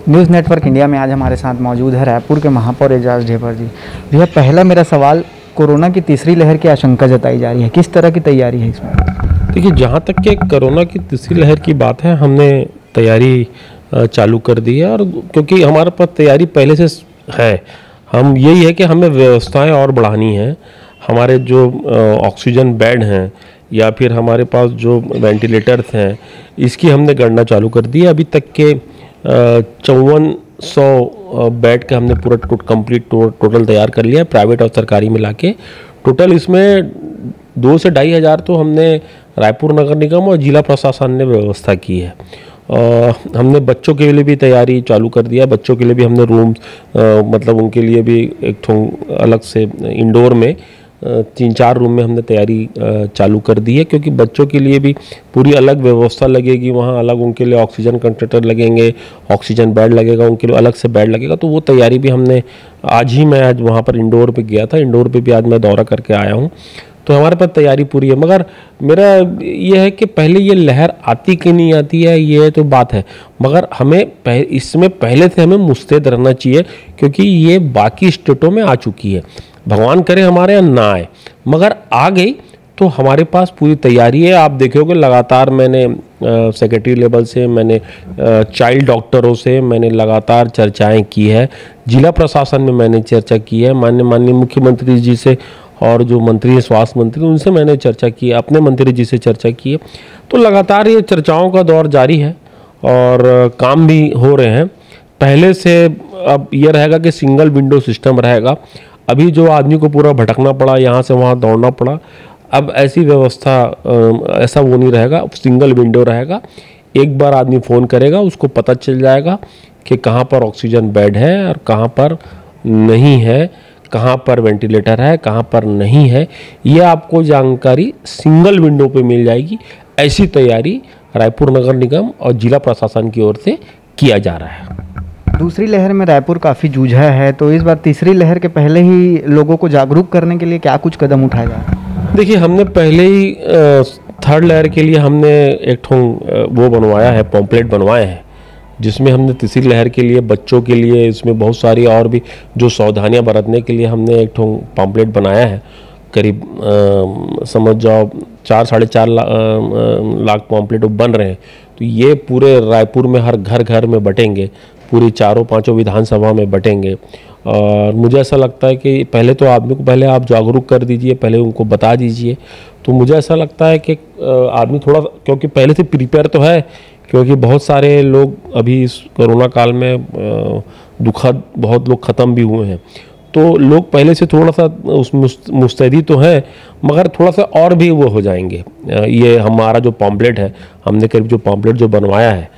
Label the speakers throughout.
Speaker 1: News network India में आज हमारे साथ मौजूद है रायपुर के महापौर एजाज ढेबर जी। भैया, पहला मेरा सवाल, कोरोना की तीसरी लहर की आशंका जताई जा रही है, किस तरह की तैयारी है इसमें?
Speaker 2: देखिए, जहाँ तक कि कोरोना की तीसरी लहर की बात है, हमने तैयारी चालू कर दी है। और क्योंकि हमारे पास तैयारी पहले से है, हम यही है कि हमें व्यवस्थाएं और बढ़ानी है। हमारे जो ऑक्सीजन बेड हैं या फिर हमारे पास जो वेंटिलेटर्स हैं, इसकी हमने गणना चालू कर दी है। अभी तक के 5400 बेड का हमने पूरा कंप्लीट टोटल तैयार कर लिया है, प्राइवेट और सरकारी मिला के। टोटल इसमें 2 से 2,500 तो हमने रायपुर नगर निगम और जिला प्रशासन ने व्यवस्था की है। हमने बच्चों के लिए भी तैयारी चालू कर दिया। बच्चों के लिए भी हमने रूम मतलब उनके लिए भी एक अलग से इंडोर में 3-4 रूम में हमने तैयारी चालू कर दी है, क्योंकि बच्चों के लिए भी पूरी अलग व्यवस्था लगेगी। वहाँ अलग उनके लिए ऑक्सीजन कंसंट्रेटर लगेंगे, ऑक्सीजन बेड लगेगा, उनके लिए अलग से बेड लगेगा। तो वो तैयारी भी हमने मैं आज वहाँ पर इंडोर पे गया था। इंडोर पे भी आज मैं दौरा करके आया हूँ। तो हमारे पास तैयारी पूरी है। मगर मेरा ये है कि पहले ये लहर आती कि नहीं आती है, ये तो बात है। मगर हमें इसमें पहले से हमें मुस्तैद रहना चाहिए, क्योंकि ये बाकी स्टेटों में आ चुकी है। भगवान करे हमारे यहाँ ना आए, मगर आ गई तो हमारे पास पूरी तैयारी है। आप देखोगे लगातार मैंने सेक्रेटरी लेवल से, मैंने चाइल्ड डॉक्टरों से मैंने लगातार चर्चाएं की है। जिला प्रशासन में मैंने चर्चा की है, माननीय मुख्यमंत्री जी से, और जो मंत्री है स्वास्थ्य मंत्री, उनसे मैंने चर्चा की है, अपने मंत्री जी से चर्चा की है। तो लगातार ये चर्चाओं का दौर जारी है और काम भी हो रहे हैं। पहले से अब ये रहेगा कि सिंगल विंडो सिस्टम रहेगा। अभी जो आदमी को पूरा भटकना पड़ा, यहाँ से वहाँ दौड़ना पड़ा, अब ऐसी व्यवस्था ऐसा वो नहीं रहेगा। सिंगल विंडो रहेगा। एक बार आदमी फ़ोन करेगा, उसको पता चल जाएगा कि कहाँ पर ऑक्सीजन बेड है और कहाँ पर नहीं है, कहाँ पर वेंटिलेटर है, कहाँ पर नहीं है। ये आपको जानकारी सिंगल विंडो पे मिल जाएगी। ऐसी तैयारी रायपुर नगर निगम और जिला प्रशासन की ओर से किया जा रहा है।
Speaker 1: दूसरी लहर में रायपुर काफ़ी जूझा है, तो इस बार तीसरी लहर के पहले ही लोगों को जागरूक करने के लिए क्या कुछ कदम उठाया जा रहा है?
Speaker 2: देखिए, हमने पहले ही थर्ड लहर के लिए हमने एक वो बनवाया है, पॉम्पलेट बनवाए हैं, जिसमें हमने तीसरी लहर के लिए बच्चों के लिए इसमें बहुत सारी और भी जो सावधानियां बरतने के लिए हमने एक पॉम्पलेट बनाया है। करीब समझ जाओ 4-4.5 लाख पॉम्पलेट बन रहे हैं। तो ये पूरे रायपुर में हर घर में बटेंगे, पूरी 4-5 विधानसभा में बटेंगे। और मुझे ऐसा लगता है कि पहले तो आदमी को पहले आप जागरूक कर दीजिए, पहले उनको बता दीजिए। तो मुझे ऐसा लगता है कि आदमी थोड़ा, क्योंकि पहले से प्रिपेयर तो है, क्योंकि बहुत सारे लोग अभी इस कोरोना काल में दुखद बहुत लोग ख़त्म भी हुए हैं। तो लोग पहले से थोड़ा सा उस मुस्तैदी तो है, मगर थोड़ा सा और भी वो हो जाएंगे। ये हमारा जो पॉम्पलेट है, हमने करीब जो पॉम्पलेट जो बनवाया है,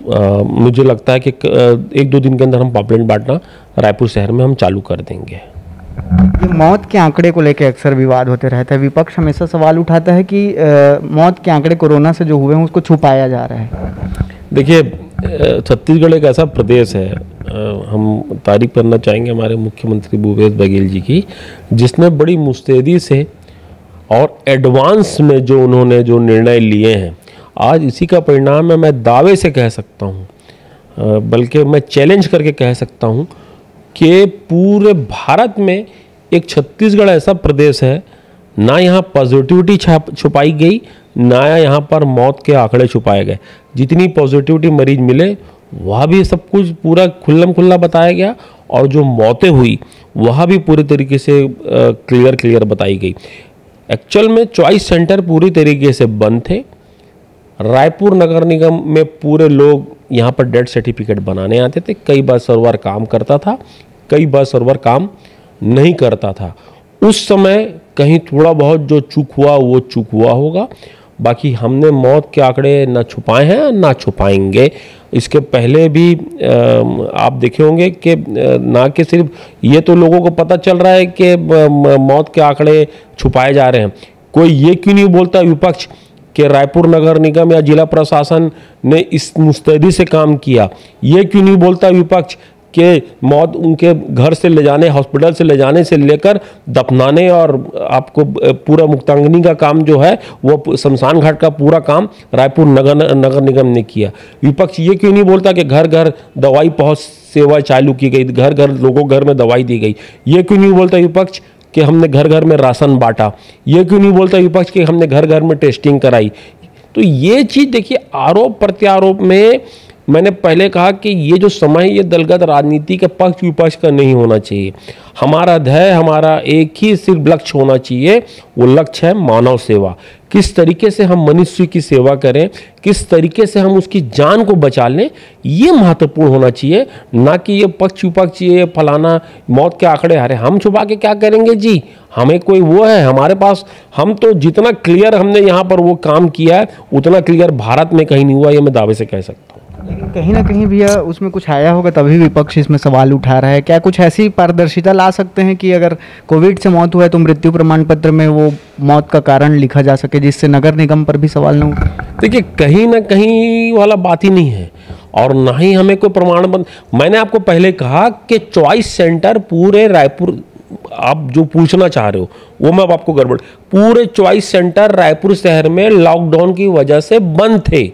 Speaker 2: मुझे लगता है कि 1-2 दिन के अंदर हम पॉम्पलेट बांटना रायपुर शहर में हम चालू कर देंगे।
Speaker 1: ये मौत के आंकड़े को लेकर अक्सर विवाद होते रहता है। विपक्ष हमेशा सवाल उठाता है कि मौत के आंकड़े कोरोना से जो हुए हैं उसको छुपाया जा रहा है।
Speaker 2: देखिए, छत्तीसगढ़ एक ऐसा प्रदेश है, हम तारीफ करना चाहेंगे हमारे मुख्यमंत्री भूपेश बघेल जी की, जिसने बड़ी मुस्तैदी से और एडवांस में जो उन्होंने जो निर्णय लिए हैं, आज इसी का परिणाम है। मैं दावे से कह सकता हूँ, बल्कि मैं चैलेंज करके कह सकता हूँ कि पूरे भारत में एक छत्तीसगढ़ ऐसा प्रदेश है, ना यहाँ पॉजिटिविटी छुपाई गई, ना यहाँ पर मौत के आंकड़े छुपाए गए। जितनी पॉजिटिविटी मरीज मिले वह भी सब कुछ पूरा खुल्ला बताया गया, और जो मौतें हुई वह भी पूरी तरीके से क्लियर बताई गई। एक्चुअल में चॉइस सेंटर पूरी तरीके से बंद थे। रायपुर नगर निगम में पूरे लोग यहाँ पर डेथ सर्टिफिकेट बनाने आते थे। कई बार सर्वर काम करता था, कई बार सर्वर काम नहीं करता था। उस समय कहीं थोड़ा बहुत जो चूक हुआ वो चूक हुआ होगा। बाकी हमने मौत के आंकड़े ना छुपाए हैं ना छुपाएंगे। इसके पहले भी आप देखे होंगे कि ना कि सिर्फ ये तो लोगों को पता चल रहा है कि मौत के आंकड़े छुपाए जा रहे हैं। कोई ये क्यों नहीं बोलता विपक्ष कि रायपुर नगर निगम या जिला प्रशासन ने इस मुस्तैदी से काम किया? ये क्यों नहीं बोलता विपक्ष कि मौत उनके घर से ले जाने, हॉस्पिटल से ले जाने से लेकर दफनाने और आपको पूरा मुक्तांगनी का काम जो है वो शमशान घाट का पूरा काम रायपुर नगर निगम ने किया। विपक्ष ये क्यों नहीं बोलता कि घर घर दवाई पहुंच सेवा चालू की गई, घर घर लोगों घर में दवाई दी गई? ये क्यों नहीं बोलता विपक्ष कि हमने घर घर में राशन बांटा? ये क्यों नहीं बोलता विपक्ष कि हमने घर घर में टेस्टिंग कराई? तो ये चीज़ देखिए, आरोप प्रत्यारोप में मैंने पहले कहा कि ये जो समय है ये दलगत राजनीति के पक्ष विपक्ष का नहीं होना चाहिए। हमारा ध्येय, हमारा एक ही सिर्फ लक्ष्य होना चाहिए, वो लक्ष्य है मानव सेवा। किस तरीके से हम मनुष्य की सेवा करें, किस तरीके से हम उसकी जान को बचा लें, ये महत्वपूर्ण होना चाहिए, ना कि ये पक्ष विपक्ष ये फलाना मौत के आंकड़े। अरे हम छुपा के क्या करेंगे जी? हमें कोई वो है हमारे पास? हम तो जितना क्लियर हमने यहाँ पर वो काम किया है उतना क्लियर भारत में कहीं नहीं हुआ, ये मैं दावे से कह सकता हूँ।
Speaker 1: लेकिन कहीं ना कहीं भैया उसमें कुछ आया होगा तभी विपक्ष इसमें सवाल उठा रहा है। क्या कुछ ऐसी पारदर्शिता ला सकते हैं कि अगर कोविड से मौत हुआ है तो मृत्यु प्रमाण पत्र में वो मौत का कारण लिखा जा सके, जिससे नगर निगम पर भी सवाल न उठे?
Speaker 2: देखिए, कहीं ना कहीं वाला बात ही नहीं है, और ना ही हमें कोई प्रमाण पत्र। मैंने आपको पहले कहा कि चॉइस सेंटर पूरे रायपुर, आप जो पूछना चाह रहे हो वो मैं अब आपको गड़बड़, पूरे चॉइस सेंटर रायपुर शहर में लॉकडाउन की वजह से बंद थे।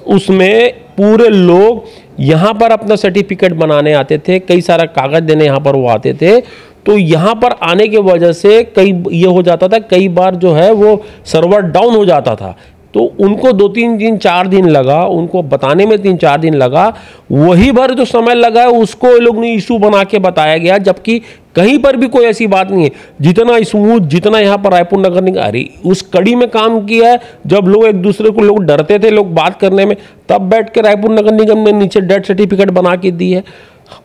Speaker 2: उसमें पूरे लोग यहाँ पर अपना सर्टिफिकेट बनाने आते थे, कई सारा कागज देने यहाँ पर वो आते थे। तो यहाँ पर आने की वजह से कई ये हो जाता था, कई बार जो है वो सर्वर डाउन हो जाता था, तो उनको 2-3 दिन 4 दिन लगा, उनको बताने में 3-4 दिन लगा। वही भर जो समय लगा है उसको ये लोग ने इशू बना के बताया गया, जबकि कहीं पर भी कोई ऐसी बात नहीं है। जितना स्मूथ, जितना यहाँ पर रायपुर नगर निगम अरे उस कड़ी में काम किया है, जब लोग एक दूसरे को, लोग डरते थे लोग बात करने में, तब बैठ के रायपुर नगर निगम ने नीचे डेथ सर्टिफिकेट बना के दी है।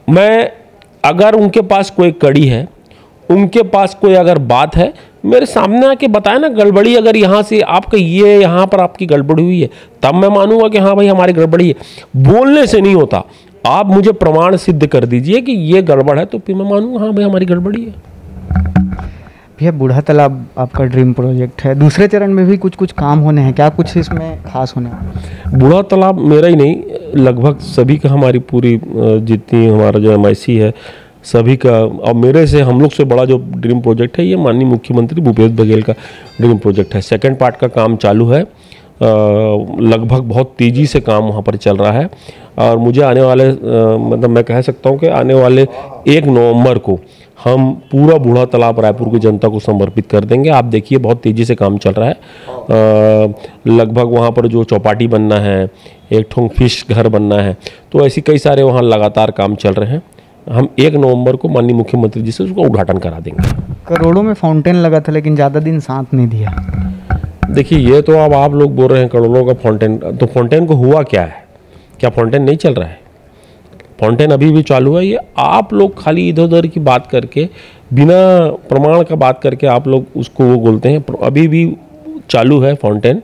Speaker 2: मैं अगर उनके पास कोई कड़ी है, उनके पास कोई अगर बात है, मेरे सामने आके बताए ना गड़बड़ी, अगर यहाँ से आपका ये यहाँ पर आपकी गड़बड़ी हुई है, तब मैं मानूंगा कि हाँ भाई हमारी गड़बड़ी है। बोलने से नहीं होता, आप मुझे प्रमाण सिद्ध कर दीजिए कि ये गड़बड़ है, तो फिर मैं मानूंगा हाँ भाई हमारी गड़बड़ी है।
Speaker 1: भैया बूढ़ा तालाब आपका ड्रीम प्रोजेक्ट है, दूसरे चरण में भी कुछ काम होने हैं क्या? कुछ इसमें खास होने हैं?
Speaker 2: बूढ़ा तालाब मेरा ही नहीं, लगभग सभी का, हमारी पूरी जितनी हमारा जो MIC है सभी का, और मेरे से हम लोग से बड़ा जो ड्रीम प्रोजेक्ट है ये माननीय मुख्यमंत्री भूपेश बघेल का ड्रीम प्रोजेक्ट है। सेकंड पार्ट का काम चालू है, लगभग बहुत तेज़ी से काम वहाँ पर चल रहा है, और मुझे आने वाले मतलब मैं कह सकता हूँ कि आने वाले 1 नवंबर को हम पूरा बूढ़ा तालाब रायपुर की जनता को समर्पित कर देंगे। आप देखिए बहुत तेज़ी से काम चल रहा है, लगभग वहाँ पर जो चौपाटी बनना है, एक ठोंग फिश घर बनना है, तो ऐसी कई सारे वहाँ लगातार काम चल रहे हैं। हम 1 नवंबर को माननीय मुख्यमंत्री जी से उसका उद्घाटन करा देंगे।
Speaker 1: करोड़ों में फाउंटेन लगा था लेकिन ज़्यादा दिन साथ नहीं दिया।
Speaker 2: देखिए, ये तो अब आप लोग बोल रहे हैं करोड़ों का फाउंटेन, तो फाउंटेन को हुआ क्या है? क्या फाउंटेन नहीं चल रहा है? फाउंटेन अभी भी चालू है। ये आप लोग खाली इधर उधर की बात करके, बिना प्रमाण का बात करके आप लोग उसको वो बोलते हैं। अभी भी चालू है फाउंटेन,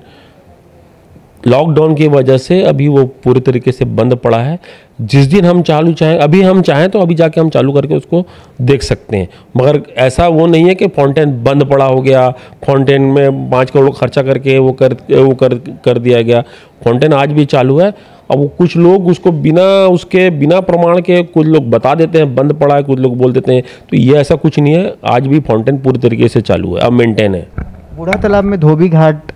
Speaker 2: लॉकडाउन की वजह से अभी वो पूरी तरीके से बंद पड़ा है। जिस दिन हम चालू चाहें, अभी हम चाहें तो अभी जाके हम चालू करके उसको देख सकते हैं, मगर ऐसा वो नहीं है कि फाउंटेन बंद पड़ा हो गया, फाउंटेन में 5 करोड़ खर्चा करके वो कर दिया गया। फाउंटेन आज भी चालू है। अब वो कुछ लोग उसको बिना प्रमाण के कुछ लोग बता देते हैं बंद पड़ा है, कुछ लोग बोल देते हैं, तो ये ऐसा कुछ नहीं है। आज भी फाउंटेन पूरी तरीके से चालू है, अब मेंटेन है।
Speaker 1: बूढ़ा तालाब में धोबी घाट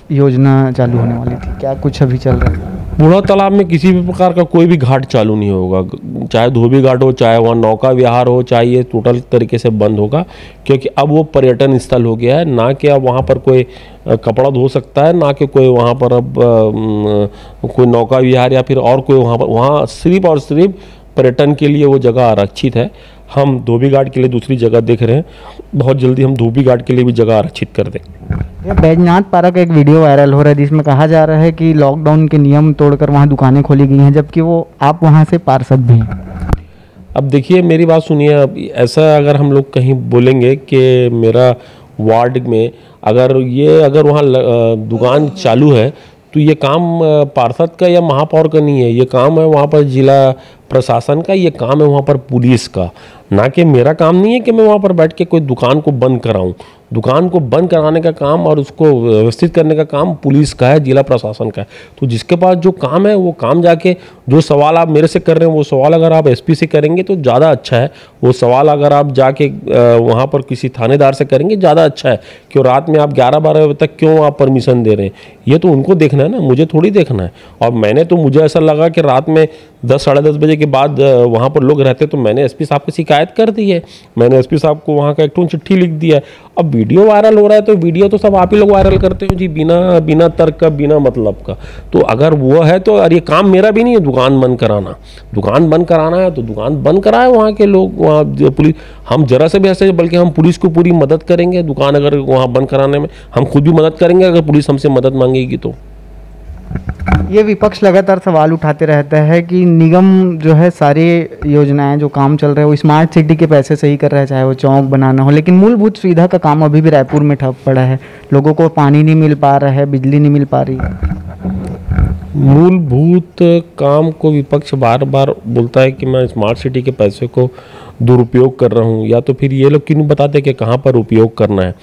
Speaker 1: योजना चालू होने वाली थी, क्या कुछ अभी चल रहा है?
Speaker 2: बूढ़ा तालाब में किसी भी प्रकार का कोई भी घाट चालू नहीं होगा, चाहे धोबी घाट हो, चाहे वहाँ नौका विहार हो, चाहे ये टोटल तरीके से बंद होगा, क्योंकि अब वो पर्यटन स्थल हो गया है। ना कि अब वहाँ पर कोई कपड़ा धो सकता है, ना कि कोई वहाँ पर अब कोई नौका विहार या फिर और कोई वहाँ सिर्फ और सिर्फ पर्यटन के लिए वो जगह आरक्षित है। हम धोबी घाट के लिए दूसरी जगह देख रहे हैं, बहुत जल्दी हम धोबी घाट के लिए भी जगह आरक्षित कर देंगे।
Speaker 1: बैजनाथ पारा का एक वीडियो वायरल हो रहा है जिसमें कहा जा रहा है कि लॉकडाउन के नियम तोड़कर वहाँ दुकानें खोली गई हैं, जबकि वो आप वहाँ से पार्षद भी हैं।
Speaker 2: अब देखिए मेरी बात सुनिए, अब ऐसा अगर हम लोग कहीं बोलेंगे कि मेरा वार्ड में अगर वहाँ दुकान चालू है, तो ये काम पार्षद का या महापौर का नहीं है, ये काम है वहाँ पर जिला प्रशासन का, ये काम है वहाँ पर पुलिस का, ना कि मेरा काम नहीं है कि मैं वहाँ पर बैठ के कोई दुकान को बंद कराऊँ। दुकान को बंद कराने का काम और उसको व्यवस्थित करने का काम पुलिस का है, जिला प्रशासन का है। तो जिसके पास जो काम है वो काम जाके, जो सवाल आप मेरे से कर रहे हैं वो सवाल अगर आप एसपी से करेंगे तो ज़्यादा अच्छा है। वो सवाल अगर आप जाके वहाँ पर किसी थानेदार से करेंगे ज़्यादा अच्छा है। क्यों रात में आप 11-12 बजे तक क्यों आप परमिशन दे रहे हैं, ये तो उनको देखना है ना, मुझे थोड़ी देखना है। और मुझे ऐसा लगा कि रात में 10-10:30 बजे के बाद वहाँ पर लोग रहते, तो मैंने एसपी साहब को शिकायत कर दी है। मैंने एसपी साहब को वहाँ का एक चिट्ठी लिख दिया है। अब वीडियो वायरल हो रहा है तो वीडियो तो सब आप ही लोग वायरल करते हो जी, बिना तर्क का, बिना मतलब का। तो अगर वो है तो अरे ये काम मेरा भी नहीं है दुकान बंद कराना। दुकान बंद कराना है तो दुकान बंद कराए वहाँ के लोग, वहाँ पुलिस। हम जरा से भी ऐसे, बल्कि हम पुलिस को पूरी मदद करेंगे दुकान अगर वहाँ बंद कराने में, हम खुद भी मदद करेंगे अगर पुलिस हमसे मदद मांगेगी तो।
Speaker 1: ये विपक्ष लगातार सवाल उठाते रहता है कि निगम जो है सारी योजनाएं जो काम चल रहे हैं वो स्मार्ट सिटी के पैसे से ही कर रहा है, चाहे वो चौक बनाना हो, लेकिन मूलभूत सुविधा का काम अभी भी रायपुर में ठप पड़ा है। लोगों को पानी नहीं मिल पा रहा है, बिजली नहीं मिल पा रही है।
Speaker 2: मूलभूत काम को विपक्ष बार बार बोलता है कि मैं स्मार्ट सिटी के पैसे को दुरुपयोग कर रहा हूँ, या तो फिर ये लोग क्यों नहीं बताते कि कहाँ पर उपयोग करना है।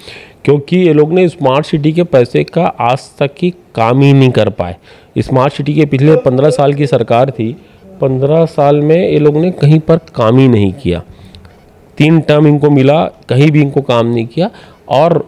Speaker 2: क्योंकि ये लोग ने स्मार्ट सिटी के पैसे का आज तक ही काम ही नहीं कर पाए। स्मार्ट सिटी के पिछले 15 साल की सरकार थी, 15 साल में ये लोग ने कहीं पर काम ही नहीं किया। 3 टर्म इनको मिला, कहीं भी इनको काम नहीं किया। और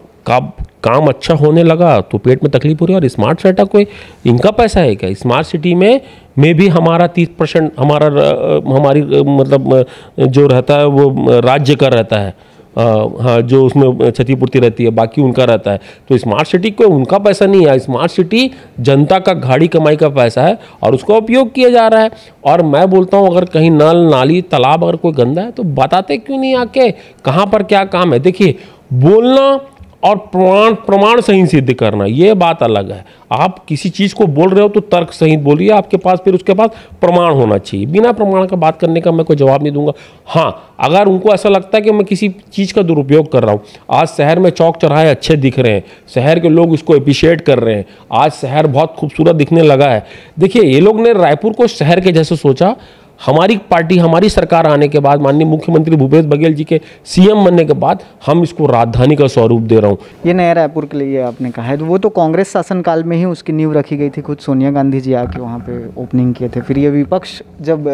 Speaker 2: काम अच्छा होने लगा तो पेट में तकलीफ हो रही है। और स्मार्ट सिटी कोई इनका पैसा है क्या? स्मार्ट सिटी में भी हमारा 30% हमारी मतलब जो रहता है वो राज्य का रहता है। हाँ, जो उसमें क्षतिपूर्ति रहती है बाकी उनका रहता है। तो स्मार्ट सिटी को उनका पैसा नहीं है, स्मार्ट सिटी जनता का गाड़ी कमाई का पैसा है और उसका उपयोग किया जा रहा है। और मैं बोलता हूँ अगर कहीं नल नाली तालाब अगर कोई गंदा है तो बताते क्यों नहीं आके कहाँ पर क्या काम है। देखिए, बोलना और प्रमाण सही सिद्ध करना ये बात अलग है। आप किसी चीज़ को बोल रहे हो तो तर्क सहित बोलिए, आपके पास फिर उसके पास प्रमाण होना चाहिए। बिना प्रमाण का बात करने का मैं कोई जवाब नहीं दूंगा। हाँ, अगर उनको ऐसा लगता है कि मैं किसी चीज़ का दुरुपयोग कर रहा हूँ, आज शहर में चौक चौराहे अच्छे दिख रहे हैं, शहर के लोग इसको अप्रिशिएट कर रहे हैं, आज शहर बहुत खूबसूरत दिखने लगा है। देखिए, ये लोग ने रायपुर को शहर के जैसे सोचा। हमारी पार्टी, हमारी सरकार आने के बाद, माननीय मुख्यमंत्री भूपेश बघेल जी के सीएम बनने के बाद हम इसको राजधानी का स्वरूप दे रहा हूँ।
Speaker 1: ये नया रायपुर के लिए आपने कहा है, तो वो तो कांग्रेस शासनकाल में ही उसकी नींव रखी गई थी। खुद सोनिया गांधी जी आके वहाँ पे ओपनिंग किए थे। फिर ये विपक्ष जब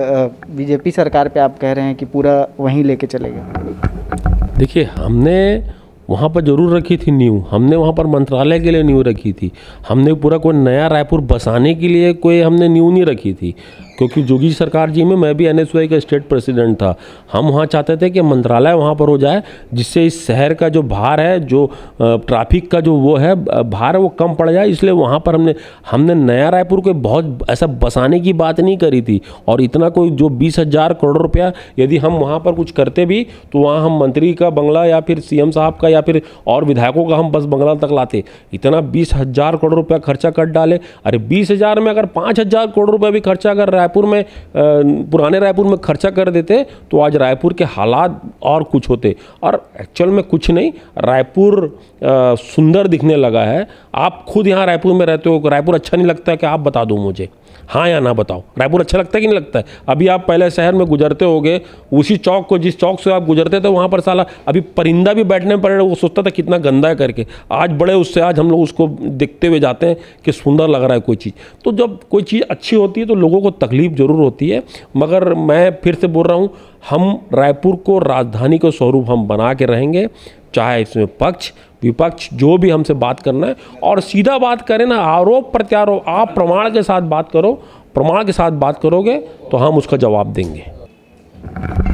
Speaker 1: बीजेपी सरकार पे आप कह रहे हैं कि पूरा वहीं लेके चलेगा।
Speaker 2: देखिए, हमने वहाँ पर जरूर रखी थी नींव, हमने वहाँ पर मंत्रालय के लिए नींव रखी थी। हमने पूरा कोई नया रायपुर बसाने के लिए कोई हमने नींव नहीं रखी थी। क्योंकि जोगी सरकार जी में मैं भी NSY का स्टेट प्रेसिडेंट था। हम वहाँ चाहते थे कि मंत्रालय वहाँ पर हो जाए, जिससे इस शहर का जो भार है, जो ट्रैफिक का जो वो है भार है, वो कम पड़ जाए। इसलिए वहाँ पर हमने नया रायपुर को बहुत ऐसा बसाने की बात नहीं करी थी। और इतना कोई जो 20,000 करोड़ रुपया यदि हम वहाँ पर कुछ करते भी तो वहाँ हम मंत्री का बंगला या फिर CM साहब का या फिर और विधायकों का हम बस बंगला तक लाते। इतना 20,000 करोड़ रुपया खर्चा कर डाले। अरे 20,000 में अगर 5,000 करोड़ रुपया भी खर्चा अगर रायपुर में, पुराने रायपुर में खर्चा कर देते तो आज रायपुर के हालात और कुछ होते। और एक्चुअल में कुछ नहीं, रायपुर सुंदर दिखने लगा है। आप खुद यहाँ रायपुर में रहते हो, रायपुर अच्छा नहीं लगता है कि आप बता दो मुझे, हाँ या ना बताओ। रायपुर अच्छा लगता है कि नहीं लगता है? अभी आप पहले शहर में गुजरते होगे, उसी चौक को, जिस चौक से आप गुजरते थे वहाँ पर साला अभी परिंदा भी बैठने पर वो सोचता था कितना गंदा है करके। आज बड़े उससे आज हम लोग उसको देखते हुए जाते हैं कि सुंदर लग रहा है कोई चीज़। तो जब कोई चीज़ अच्छी होती है तो लोगों को तकलीफ जरूर होती है। मगर मैं फिर से बोल रहा हूँ, हम रायपुर को राजधानी का स्वरूप हम बना के रहेंगे, चाहे इसमें पक्ष विपक्ष जो भी हमसे बात करना है। और सीधा बात करें ना, आरोप प्रत्यारोप, आप प्रमाण के साथ बात करो, प्रमाण के साथ बात करोगे तो हम उसका जवाब देंगे।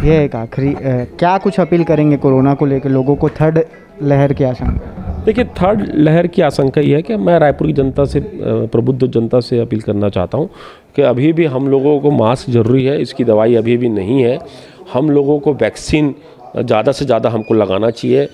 Speaker 1: ये एक आखिरी क्या कुछ अपील करेंगे कोरोना को लेकर लोगों को, थर्ड लहर की आशंका?
Speaker 2: देखिए, थर्ड लहर की आशंका ये है कि मैं रायपुर की जनता से, प्रबुद्ध जनता से अपील करना चाहता हूँ कि अभी भी हम लोगों को मास्क ज़रूरी है, इसकी दवाई अभी भी नहीं है। हम लोगों को वैक्सीन ज़्यादा से ज़्यादा हमको लगाना चाहिए।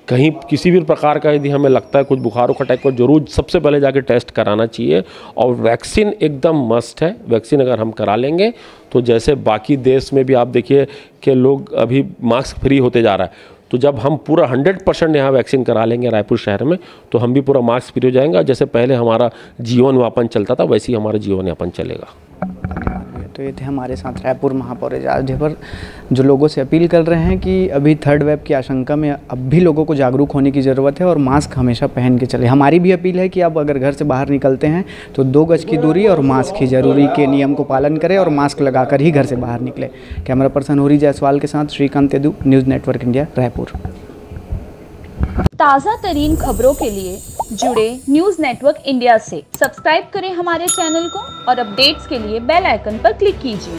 Speaker 2: कहीं किसी भी प्रकार का यदि हमें लगता है कुछ बुखार का टाइप का, जरूर सबसे पहले जाके टेस्ट कराना चाहिए। और वैक्सीन एकदम मस्ट है। वैक्सीन अगर हम करा लेंगे तो जैसे बाकी देश में भी आप देखिए कि लोग अभी मास्क फ्री होते जा रहा है, तो जब हम पूरा 100% यहाँ वैक्सीन करा लेंगे रायपुर शहर में तो हम भी पूरा मास्क फ्री हो जाएंगे। जैसे पहले हमारा जीवन यापन चलता था वैसे ही हमारा जीवन यापन चलेगा।
Speaker 1: तो ये थे हमारे साथ रायपुर महापौर एजाज ढेबर, जो लोगों से अपील कर रहे हैं कि अभी थर्ड वेव की आशंका में अब भी लोगों को जागरूक होने की ज़रूरत है और मास्क हमेशा पहन के चले। हमारी भी अपील है कि आप अगर घर से बाहर निकलते हैं तो 2 गज की दूरी और मास्क ही जरूरी के नियम को पालन करें और मास्क लगाकर ही घर से बाहर निकले। कैमरा पर्सन होरी जायसवाल के साथ Shrikant Yadu, news network India, Raipur.
Speaker 3: ताज़ा तरीन खबरों के लिए जुड़े न्यूज़ नेटवर्क इंडिया से। सब्सक्राइब करें हमारे चैनल को और अपडेट्स के लिए बेल आइकन पर क्लिक कीजिए।